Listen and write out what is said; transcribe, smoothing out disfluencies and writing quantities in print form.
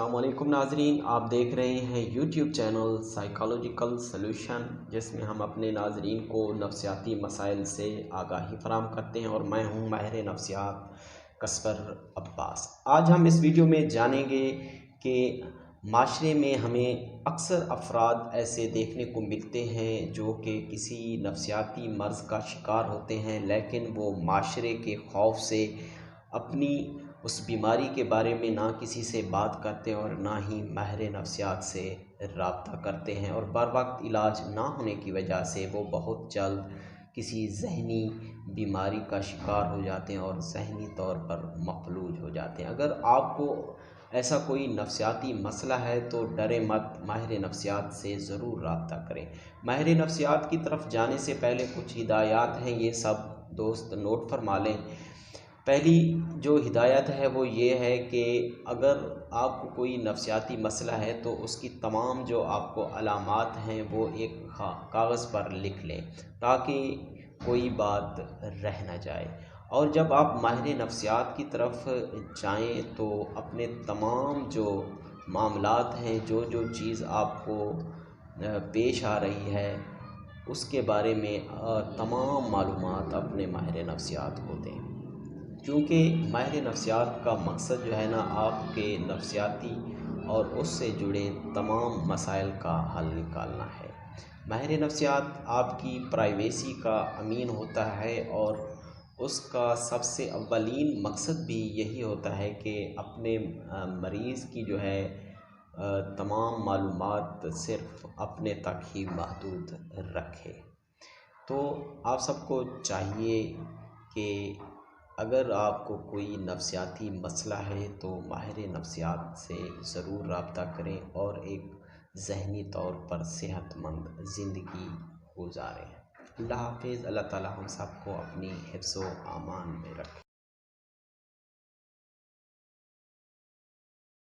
السلام علیکم ناظرین، آپ دیکھ رہے ہیں یوٹیوب چینل سائیکالوجیکل سلوشن، جس میں ہم اپنے ناظرین کو نفسیاتی مسائل سے آگاہی فراہم کرتے ہیں، اور میں ہوں ماہر نفسیات کسبر عباس۔ آج ہم اس ویڈیو میں جانیں گے کہ معاشرے میں ہمیں اکثر افراد ایسے دیکھنے کو ملتے ہیں جو کہ کسی نفسیاتی مرض کا شکار ہوتے ہیں، لیکن وہ معاشرے کے خوف سے اپنی اس بیماری کے بارے میں نہ کسی سے بات کرتے اور نہ ہی ماہر نفسیات سے رابطہ کرتے ہیں، اور بر وقت علاج نہ ہونے کی وجہ سے وہ بہت جلد کسی ذہنی بیماری کا شکار ہو جاتے ہیں اور ذہنی طور پر مفلوج ہو جاتے ہیں۔ اگر آپ کو ایسا کوئی نفسیاتی مسئلہ ہے تو ڈرے مت، ماہر نفسیات سے ضرور رابطہ کریں۔ ماہر نفسیات کی طرف جانے سے پہلے کچھ ہدایات ہیں، یہ سب دوست نوٹ فرما لیں۔ پہلی جو ہدایت ہے وہ یہ ہے کہ اگر آپ کو کوئی نفسیاتی مسئلہ ہے تو اس کی تمام جو آپ کو علامات ہیں وہ ایک کاغذ پر لکھ لیں تاکہ کوئی بات رہ نہ جائے، اور جب آپ ماہر نفسیات کی طرف جائیں تو اپنے تمام جو معاملات ہیں، جو چیز آپ کو پیش آ رہی ہے اس کے بارے میں تمام معلومات اپنے ماہر نفسیات کو دیں، کیونکہ ماہر نفسیات کا مقصد جو ہے نا آپ کے نفسیاتی اور اس سے جڑے تمام مسائل کا حل نکالنا ہے۔ ماہر نفسیات آپ کی پرائیویسی کا امین ہوتا ہے، اور اس کا سب سے اولین مقصد بھی یہی ہوتا ہے کہ اپنے مریض کی جو ہے تمام معلومات صرف اپنے تک ہی محدود رکھے۔ تو آپ سب کو چاہیے کہ اگر آپ کو کوئی نفسیاتی مسئلہ ہے تو ماہر نفسیات سے ضرور رابطہ کریں اور ایک ذہنی طور پر صحت مند زندگی گزاریں۔ اللہ حافظ۔ اللہ تعالی ہم سب کو اپنی حفظ و امان میں رکھے۔